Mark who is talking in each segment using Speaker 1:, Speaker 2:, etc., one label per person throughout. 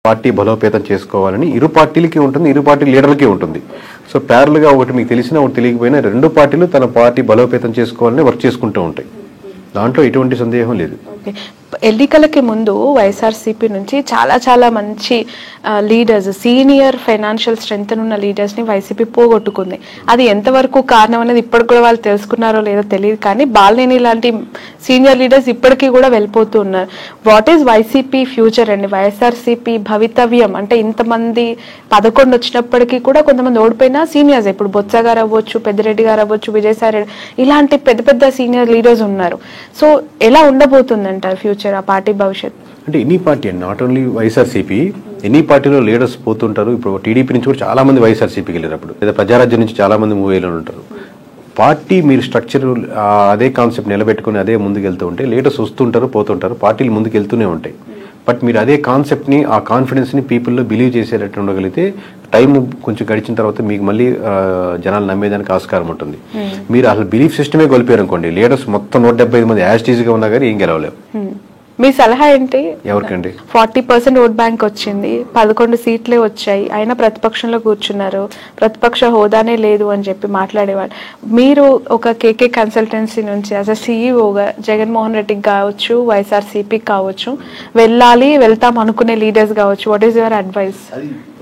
Speaker 1: Party బలోపేతం చేసుకోవాలని ఇరు పార్టీలకి ఉంటుంది, ఇరు పార్టీ లీడర్లకి ఉంటుంది. సో ప్యారల్గా ఒకటి మీకు తెలిసినా ఒకటి తెలియకపోయినా రెండు పార్టీలు తన పార్టీ బలోపేతం చేసుకోవాలని వర్క్ చేసుకుంటూ ఉంటాయి. దాంట్లో ఎటువంటి సందేహం లేదు.
Speaker 2: ఎన్నికలకి ముందు వైఎస్ఆర్సీపీ నుంచి చాలా చాలా మంచి లీడర్స్, సీనియర్ ఫైనాన్షియల్ స్ట్రెంగ్త్ ఉన్న లీడర్స్ని వైసీపీ పోగొట్టుకుంది. అది ఎంతవరకు కారణం అనేది ఇప్పటికి కూడా వాళ్ళు తెలుసుకున్నారో లేదో తెలియదు, కానీ బాలినేని లాంటి సీనియర్ లీడర్స్ ఇప్పటికీ కూడా వెళ్ళిపోతూ ఉన్నారు. వాట్ ఈజ్ వైసీపీ ఫ్యూచర్ అండి? వైఎస్ఆర్సీపీ భవితవ్యం అంటే ఇంతమంది 11 వచ్చినప్పటికీ కూడా కొంతమంది ఓడిపోయినా సీనియర్స్, ఇప్పుడు బొత్స గారు అవ్వచ్చు, పెద్దిరెడ్డి గారు అవ్వచ్చు, విజయసాయి రెడ్డి, ఇలాంటి పెద్ద పెద్ద సీనియర్ లీడర్స్ ఉన్నారు. సో ఎలా ఉండబోతుందంటారు ఫ్యూచర్, ఆ పార్టీ భవిష్యత్?
Speaker 1: అంటే ఎనీ పార్టీ అండి, నాట్ ఓన్లీ వైఎస్ఆర్సీపీ, ఎనీ పార్టీలో లీడర్స్ పోతుంటారు. ఇప్పుడు టీడీపీ నుంచి కూడా చాలా మంది వైఎస్ఆర్సీపీకి వెళ్ళినప్పుడు, లేదా ప్రజారాజ్యం నుంచి చాలా మంది మూవ్ అయ్యి ఉంటారు. పార్టీ మీరు స్ట్రక్చర్ అదే కాన్సెప్ట్ నిలబెట్టుకుని అదే ముందుకు వెళ్తూ ఉంటే లీడర్స్ వస్తుంటారు, పోతుంటారు, పార్టీలు ముందుకు వెళ్తూనే ఉంటాయి. బట్ మీరు అదే కాన్సెప్ట్ని, ఆ కాన్ఫిడెన్స్ని పీపుల్లో బిలీవ్ చేసేటట్టు ఉండగలిగితే టైం కొంచెం గడిచిన తర్వాత మీకు మళ్ళీ జనాలు నమ్మేదానికి ఆస్కారం ఉంటుంది. మీరు అసలు బిలీఫ్ సిస్టమే కోల్పోయారు అనుకోండి, లీడర్స్ మొత్తం 175 మంది యాస్టీజ్గా ఉన్నా కానీ ఏం గెలవలేవు.
Speaker 2: మీ సలహా ఏంటి?
Speaker 1: ఎవరికండి?
Speaker 2: 40% ఓట్ బ్యాంక్ వచ్చింది, 11 సీట్లే వచ్చాయి, అయినా ప్రతిపక్షంలో కూర్చున్నారు, ప్రతిపక్ష హోదానే లేదు అని చెప్పి మాట్లాడేవాళ్ళు. మీరు ఒక కేకే కన్సల్టెన్సీ నుంచి యాజ్ అ సీఈఓగా జగన్మోహన్ రెడ్డికి కావచ్చు, వైఎస్ఆర్సీపీకి కావచ్చు, వెళ్తాం అనుకునే లీడర్స్ కావచ్చు, వాట్ ఈస్ యువర్ అడ్వైస్?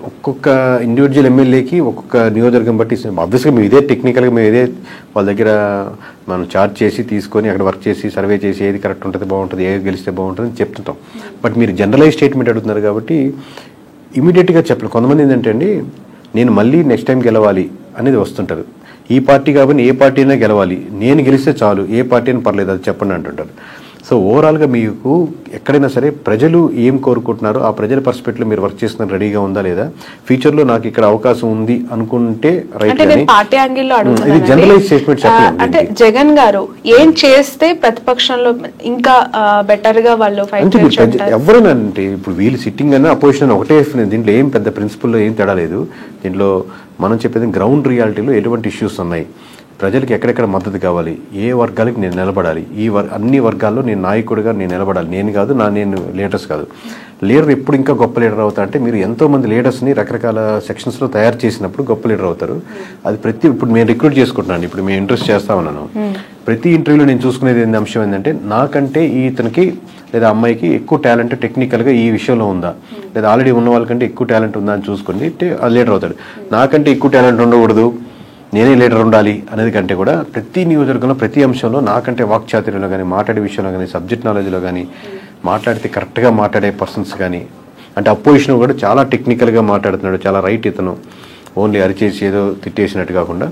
Speaker 1: ఒక్కొక్క ఇండివిజువల్ ఎమ్మెల్యేకి ఒక్కొక్క నియోజకవర్గం బట్టి ఆబ్వియస్గా మేము ఇదే టెక్నికల్గా మేము ఇదే వాళ్ళ దగ్గర మనం చార్జ్ చేసి తీసుకొని అక్కడ వర్క్ చేసి సర్వే చేసి ఏది కరెక్ట్ ఉంటుంది, బాగుంటుంది, ఏది గెలిస్తే బాగుంటుంది అని చెప్తుంటాం. బట్ మీరు జనరలైజ్ స్టేట్మెంట్ అడుగుతున్నారు కాబట్టి ఇమీడియట్గా చెప్పలేదు. కొంతమంది ఏంటంటే అండి, నేను మళ్ళీ నెక్స్ట్ టైం గెలవాలి అనేది వస్తుంటారు. ఈ పార్టీ కాబట్టి ఏ పార్టీ అయినా గెలవాలి, నేను గెలిస్తే చాలు, ఏ పార్టీ అయినా పర్లేదు అది చెప్పండి అంటుంటారు. సో ఓవరాల్గా మీకు ఎక్కడైనా సరే ప్రజలు ఏం కోరుకుంటున్నారో ఆ ప్రజల పర్స్పెక్టివ్లో మీరు వర్క్ చేస్తున్న రెడీగా ఉందా లేదా, ఫ్యూచర్లో నాకు ఇక్కడ అవకాశం ఉంది అనుకుంటే రైట్. ఇది జనరలైజ్ స్టేట్మెంట్ చెప్పలేదు.
Speaker 2: అంటే జగన్ గారు ఏం చేస్తే ప్రతిపక్షంలో ఇంకా బెటర్ గా వాళ్ళు
Speaker 1: ఎవరైనా అంటే ఇప్పుడు వీళ్ళు సిట్టింగ్ అన్న అపోజిషన్ అని ఒకటే, దీంట్లో ఏం పెద్ద ప్రిన్సిపల్లో ఏం తేడా లేదు. దీంట్లో మనం చెప్పేది గ్రౌండ్ రియాలిటీలో ఎటువంటి ఇష్యూస్ ఉన్నాయి, ప్రజలకు ఎక్కడెక్కడ మద్దతు కావాలి, ఏ వర్గాలకి నేను నిలబడాలి, అన్ని వర్గాల్లో నేను నాయకుడిగా నేను నిలబడాలి. నేను కాదు, నేను లీడర్స్ కాదు. లీడర్ ఎప్పుడు ఇంకా గొప్ప లీడర్ అవుతా అంటే మీరు ఎంతోమంది లీడర్స్ని రకరకాల సెక్షన్స్లో తయారు చేసినప్పుడు గొప్ప లీడర్ అవుతారు. అది ఇప్పుడు నేను రిక్రూట్ చేసుకుంటున్నాను, ఇప్పుడు మేము ఇంట్రెస్ట్ చేస్తా ఉన్నాను. ప్రతి ఇంటర్వ్యూలో నేను చూసుకునేది అంశం ఏంటంటే నాకంటే ఇతనికి లేదా అమ్మాయికి ఎక్కువ టాలెంట్ టెక్నికల్గా ఈ విషయంలో ఉందా, లేదా ఆల్రెడీ ఉన్న వాళ్ళకంటే ఎక్కువ టాలెంట్ ఉందా అని చూసుకుని లీడర్ అవుతాడు. నాకంటే ఎక్కువ టాలెంట్ ఉండకూడదు, నేనే లీడర్ ఉండాలి అనేది కంటే కూడా ప్రతి నియోజకవర్గంలో ప్రతి అంశంలో నాకంటే వాక్చాతుర్యంలో కానీ, మాట్లాడే విషయంలో కానీ, సబ్జెక్ట్ నాలెడ్జ్లో కానీ, మాట్లాడితే కరెక్ట్గా మాట్లాడే పర్సన్స్ కానీ, అంటే అపోజిషన్ కూడా చాలా టెక్నికల్గా మాట్లాడుతున్నాడు, చాలా రైట్ ఇతను, ఓన్లీ అరిచేసి ఏదో తిట్టేసినట్టు కాకుండా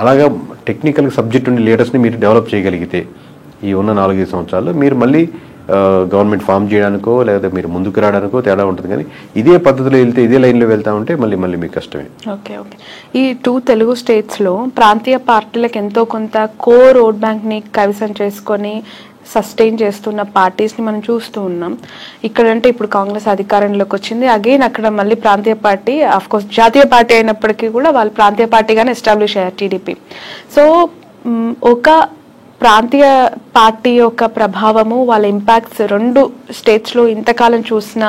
Speaker 1: అలాగా టెక్నికల్ సబ్జెక్ట్ ఉండే లీడర్స్ని మీరు డెవలప్ చేయగలిగితే ఈ ఉన్న 4-5 సంవత్సరాల్లో మీరు మళ్ళీ గవర్నమెంట్ ఫామ్ చేయడానికో లేదా మీరు ముందుకు రావడానికో తేడా ఉంటుంది. కానీ ఇదే పద్ధతిలో వెళ్తే, ఇదే లైన్లో వెళ్తా ఉంటే మళ్ళీ మీకు కష్టమే.
Speaker 2: ఓకే. ఈ 2 తెలుగు స్టేట్స్లో ప్రాంతీయ పార్టీలకు ఎంతో కొంత కోర్ ఓట్ బ్యాంక్ని కైవసం చేసుకొని సస్టైన్ చేస్తున్న పార్టీస్ని మనం చూస్తూ ఉన్నాం. ఇక్కడంటే ఇప్పుడు కాంగ్రెస్ అధికారంలోకి వచ్చింది, అగైన్ అక్కడ మళ్ళీ ప్రాంతీయ పార్టీ, ఆఫ్కోర్స్ జాతీయ పార్టీ అయినప్పటికీ కూడా వాళ్ళు ప్రాంతీయ పార్టీగానే ఎస్టాబ్లిష్ అయ్యారు టీడీపీ. సో ఒక ప్రాంతీయ పార్టీ యొక్క ప్రభావము, వాళ్ళ ఇంపాక్ట్స్ 2 స్టేట్స్లో ఇంతకాలం చూసిన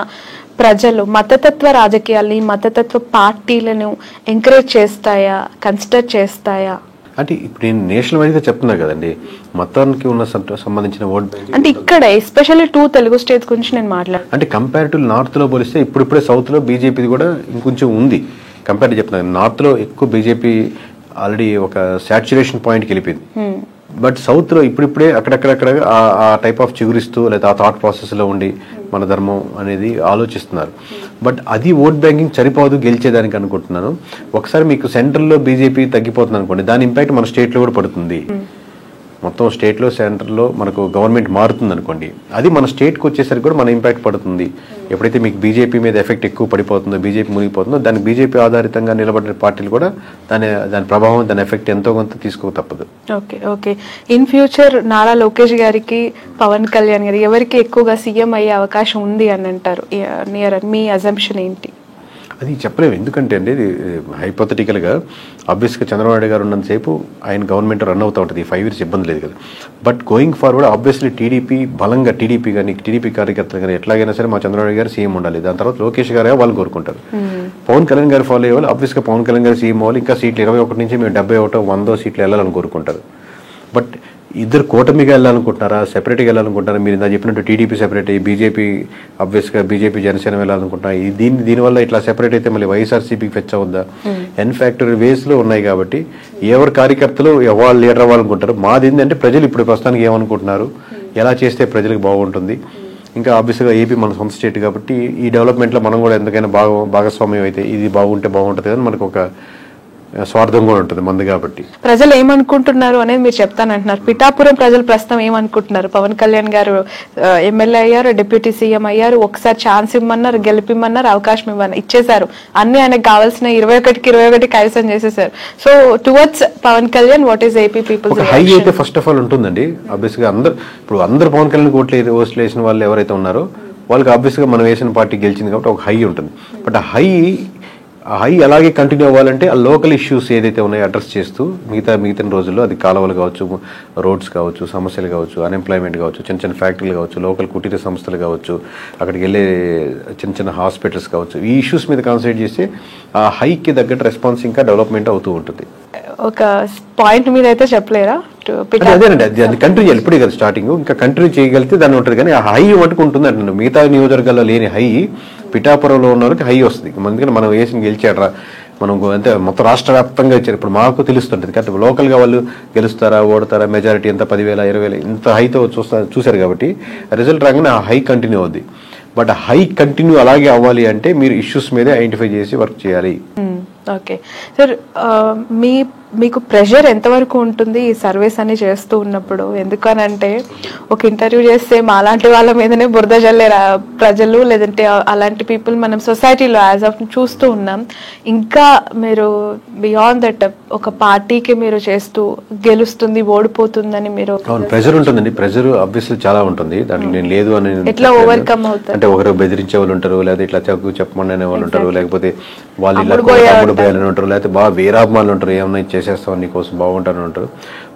Speaker 2: ప్రజలు మతతత్వ రాజకీయాల్ని, మతతత్వ పార్టీలను ఎంకరేజ్ చేస్తాయా, కన్సిడర్ చేస్తాయా?
Speaker 1: అంటే ఇప్పుడు నేను నేషనల్ వైజ్గా చెప్తున్నా కదండి, మతానికి ఉన్న సంబంధించిన ఓట్ బ్యాంక్
Speaker 2: అంటే ఇక్కడ ఎస్పెషల్లీ 2 తెలుగు స్టేట్స్ గురించి నేను మాట్లాడాను.
Speaker 1: అంటే కంపారిటివ్ నార్త్లో పోలిస్తే ఇప్పుడిప్పుడే సౌత్లో బీజేపీది కూడా ఇంకొంచెం ఉంది. కంపారిటివ్ చెప్తున్నాను, నార్త్లో ఎక్కువ బీజేపీ ఆల్రెడీ ఒక సాచ్యురేషన్ పాయింట్కి వెళ్ళిపోయింది. బట్ సౌత్లో ఇప్పుడిప్పుడే అక్కడక్కడక్కడ ఆ టైప్ ఆఫ్ చిగురిస్తూ లేదా ఆ థాట్ ప్రాసెస్లో ఉండి మన ధర్మం అనేది ఆలోచిస్తున్నారు. బట్ అది ఓట్ బ్యాంకింగ్ సరిపోదు గెలిచేదానికి అనుకుంటున్నాను. ఒకసారి మీకు సెంట్రల్లో బీజేపీ తగ్గిపోతుంది అనుకోండి, దాని ఇంపాక్ట్ మన స్టేట్లో కూడా పడుతుంది. మొత్తం స్టేట్లో సెంటర్లో మనకు గవర్నమెంట్ మారుతుంది అనుకోండి, అది మన స్టేట్కి వచ్చేసరికి కూడా మన ఇంపాక్ట్ పడుతుంది. ఎప్పుడైతే మీకు బీజేపీ మీద ఎఫెక్ట్ ఎక్కువ పడిపోతుందో, బీజేపీ మునిగిపోతుందో, దానికి బీజేపీ ఆధారితంగా నిలబడిన పార్టీలు కూడా దాని ప్రభావం, దాని ఎఫెక్ట్ ఎంతో కొంత తీసుకో తప్పదు.
Speaker 2: Okay. In future Nara Lokesh గారికి, పవన్ కళ్యాణ్ గారికి ఎవరికి ఎక్కువగా సీఎం అయ్యే అవకాశం ఉంది అని అంటారు? మీ అజంప్షన్ ఏంటి?
Speaker 1: అది చెప్పలేము, ఎందుకంటే అండి ఇది హైపోథెటికల్గా ఆబ్వియస్గా చంద్రబాబు నాయుడు గారు ఉన్నంతసేపు ఆయన గవర్నమెంట్ రన్ అవుతూ ఉంటుంది, ఈ 5 years ఇబ్బంది లేదు కదా. బట్ గోయింగ్ ఫార్వర్డ్ ఆబ్వియస్లీ బలంగా టీడీపీ కార్యకర్తలు కానీ ఎట్లాగైనా సరే మా చంద్రబాబు నాయుడు గారు సీఎం ఉండాలి, దాని తర్వాత లోకేష్ గారు వాళ్ళు కోరుకుంటారు. పవన్ కళ్యాణ్ గారు ఫాలో అయ్యేవాళ్ళు ఆబ్వియస్గా పవన్ కళ్యాణ్ గారు సీఎం అవ్వాలి, ఇంకా సీట్లు 21 నుంచి మేము 71, 100 సీట్లు వెళ్ళాలని కోరుకుంటారు. బట్ ఇద్దరు కూటమిగా వెళ్ళాలనుకుంటున్నారా, సెపరేట్గా వెళ్ళాలనుకుంటున్నారా? మీరు ఇందా చెప్పినట్టు టీడీపీ సెపరేట్ అయ్యి బీజేపీ ఆబ్వియస్గా బీజేపీ జనసేన వెళ్ళాలనుకుంటున్నారు. దీనివల్ల ఇట్లా సెపరేట్ అయితే మళ్ళీ వైఎస్ఆర్సీపీకి ఫెచ్ అవుద్దా? ఎన్ఫ్యాక్టరీ వేస్లో ఉన్నాయి కాబట్టి ఎవరి కార్యకర్తలు వాళ్ళు లీడర్ అవ్వాలనుకుంటారు. మాది ఏంటంటే ప్రజలు ఇప్పుడు ప్రస్తుతానికి ఏమనుకుంటున్నారు, ఎలా చేస్తే ప్రజలకు బాగుంటుంది. ఇంకా ఆబ్వియస్గా ఏపీ మన సొంత స్టేట్ కాబట్టి ఈ డెవలప్మెంట్లో మనం కూడా ఎందుకైనా భాగస్వామ్యం అయితే ఇది బాగుంటే బాగుంటుంది కానీ మనకు ఒక స్వార్థం కూడా ఉంటుంది మంది కాబట్టి.
Speaker 2: ప్రజలు ఏమనుకుంటున్నారు అనేది మీరు చెప్తానంటున్నారు. పిఠాపురం ప్రజలు ప్రస్తుతం ఏమనుకుంటున్నారు? పవన్ కళ్యాణ్ గారు ఎమ్మెల్యే అయ్యారు, డిప్యూటీ సీఎం అయ్యారు, ఒకసారి ఛాన్స్ ఇమ్మన్నారు, గెలిపిమ్మన్నారు, అవకాశం ఇచ్చేశారు, అన్ని ఆయనకు కావాల్సిన 21కి 21 కైవసం చేసేసారు. So towards Pawan Kalyan what is AP people's
Speaker 1: high అయితే ఫస్ట్ ఆఫ్ ఆల్ ఉంటుందండి. ఆబ్వియస్గా అందరూ పవన్ కళ్యాణ్ ఓట్లు వేసిన వాళ్ళు ఎవరైతే ఉన్నారో వాళ్ళకి ఆబ్వియస్గా మనం వేసిన పార్టీ గెలిచింది కాబట్టి ఒక హై ఉంటుంది. బట్ ఆ హై అలాగే కంటిన్యూ అవ్వాలంటే ఆ లోకల్ ఇష్యూస్ ఏదైతే ఉన్నాయో అడ్రస్ చేస్తూ మిగతా రోజుల్లో అది కాలువలు కావచ్చు, రోడ్స్ కావచ్చు, సమస్యలు కావచ్చు, అన్ఎంప్లాయ్మెంట్ కావచ్చు, చిన్న ఫ్యాక్టరీలు కావచ్చు, లోకల్ కుటీర సంస్థలు కావచ్చు, అక్కడికి వెళ్ళే చిన్న హాస్పిటల్స్ కావచ్చు, ఈ ఇష్యూస్ మీద కాన్సన్ట్రేట్ చేస్తే ఆ హైకి తగ్గట్టు రెస్పాన్స్ ఇంకా డెవలప్మెంట్ అవుతూ ఉంటుంది.
Speaker 2: ఒక పాయింట్ మీద అయితే చెప్పలేరా?
Speaker 1: అదేనండి, అది కంటిన్యూ చేయాలి. ఇప్పుడే కదా స్టార్టింగ్, ఇంకా కంటిన్యూ చేయగలిగితే దాన్ని ఉంటుంది. కానీ ఆ హై మటుకు ఉంటుంది అంటున్నాను. మిగతా నియోజకవర్గాల్లో లేని హై పిఠాపురంలో ఉన్న వరకు హై వస్తుంది. ఎందుకంటే మనం వేసి గెలిచాడరా, మనం అంటే మొత్తం రాష్ట్ర వ్యాప్తంగా ఇచ్చారు. ఇప్పుడు మాకు తెలుస్తుంటుంది కాబట్టి లోకల్గా వాళ్ళు గెలుస్తారా, ఓడతారా, మెజారిటీ ఎంత 10,000, 20,000 ఇంత హైతో చూశారు కాబట్టి రిజల్ట్ రాగానే ఆ హై కంటిన్యూ అవుద్ది. బట్ హై కంటిన్యూ అలాగే అవ్వాలి అంటే మీరు ఇష్యూస్ మీదే ఐడెంటిఫై చేసి వర్క్ చేయాలి.
Speaker 2: ఓకే సార్, మీకు ప్రెషర్ ఎంతవరకు ఉంటుంది ఈ సర్వీస్ అని చేస్తూ ఉన్నప్పుడు? ఎందుకనంటే ఒక ఇంటర్వ్యూ చేస్తే మాలాంటి వాళ్ళ మీదనే బురద జల్లే ప్రజలు, లేదంటే అలాంటి పీపుల్ మనం సొసైటీలో యాజ్ ఆఫ్ చూస్తూ ఉన్నాం. ఇంకా మీరు బియాండ్ దట్ ఒక పార్టీకి మీరు చేస్తూ గెలుస్తుంది, ఓడిపోతుందని మీరు
Speaker 1: ప్రెషర్ ఉంటుందండి. ప్రెషర్ ఆబ్వియస్లీ చాలా ఉంటుంది. దాంట్లో నేను లేదు అని
Speaker 2: ఎట్లా ఓవర్కమ్ అవుతారు?
Speaker 1: అంటే ఒకరు బెదిరించే వాళ్ళు ఉంటారు, లేదా ఇట్లా చెప్పమని అనే వాళ్ళు ఉంటారు, లేకపోతే వాళ్ళు ఇలా అమ్ముడు పోయాలని ఉంటారు, లేకపోతే బాగా వీరాభిమానులు ఉంటారు, ఏమన్నా చేసేస్తాం నీకోసం బాగుంటారని ఉంటారు.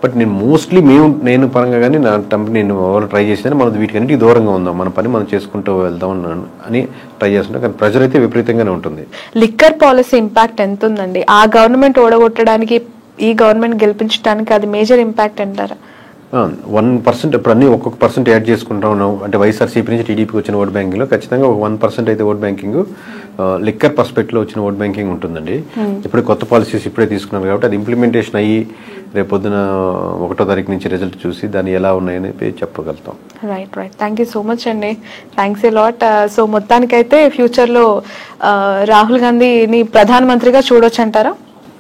Speaker 1: బట్ నేను మోస్ట్లీ నేను పరంగా కానీ నా నేను ట్రై చేసేది మనం వీటికన్నిటికీ దూరంగా ఉందాం, మన పని మనం చేసుకుంటూ వెళ్దాం అని ట్రై చేస్తున్నాం. కానీ ప్రెజర్ అయితే విపరీతంగానే ఉంటుంది.
Speaker 2: లిక్కర్ పాలసీ ఇంపాక్ట్ ఎంత ఉందండి? ఆ గవర్నమెంట్ ఓడగొట్టడానికి ఈ గవర్నమెంట్ గెలిపించడానికి అది మేజర్ ఇంపాక్ట్ అంటారా?
Speaker 1: 1% ఇప్పుడు అన్ని ఒక్కొక్క పర్సెంట్ యాడ్ చేసుకుంటా ఉన్నాం. అంటే వైఎస్ఆర్సీపీ నుంచి టీడీపీకి వచ్చిన ఓట్ బ్యాంకింగ్లో ఖచ్చితంగా ఒక 1% అయితే ఓట్ బ్యాంకింగ్ లిక్కర్ పర్స్పెక్ట్లో వచ్చిన ఓట్ బ్యాంకింగ్ ఉంటుందండి. ఇప్పుడు కొత్త పాలసీస్ ఇప్పుడే తీసుకున్నారు కాబట్టి అది ఇంప్లిమెంటేషన్ అయ్యి రేపు పొద్దున 1వ తారీఖు నుంచి రిజల్ట్ చూసి దాన్ని ఎలా ఉన్నాయని చెప్పగలుగుతాం.
Speaker 2: Right. Thank you so much అండి. Thanks a lot. సో మొత్తానికైతే ఫ్యూచర్లో రాహుల్ గాంధీని ప్రధానమంత్రిగా చూడొచ్చు అంటారా?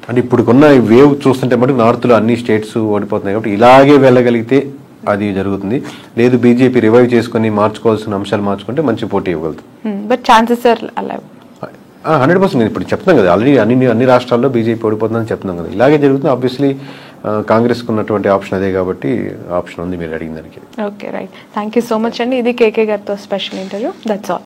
Speaker 1: అంటే ఇప్పుడున్న వేవ్ చూస్తుంటే మటుకు నార్త్లో అన్ని స్టేట్స్ ఓడిపోతున్నాయి కాబట్టి ఇలాగే వెళ్ళగలిగితే అది జరుగుతుంది. లేదు బీజేపీ రివైవ్ చేసుకుని మార్చుకోవాల్సిన అంశాలు మార్చుకుంటే మంచి పోటీ ఇవ్వగలుగుతుంది.
Speaker 2: బట్ ఛాన్సెస్ ఆర్ అలా
Speaker 1: 100% నేను ఇప్పుడు చెప్తున్నాం కదా, ఆల్రెడీ అన్ని రాష్ట్రాల్లో బీజేపీ ఓడిపోతుందని చెప్తున్నాం కదా, ఇలాగే జరుగుతుంది. ఆబ్వియస్లీ కాంగ్రెస్కి ఉన్నటువంటి ఆప్షన్ అదే కాబట్టి ఆప్షన్ ఉంది మీరు అడిగిన దానికి.
Speaker 2: Okay right. Thank you so much అండి. ఇది కేకే గారితో స్పెషల్ ఇంటర్వ్యూ. That's all.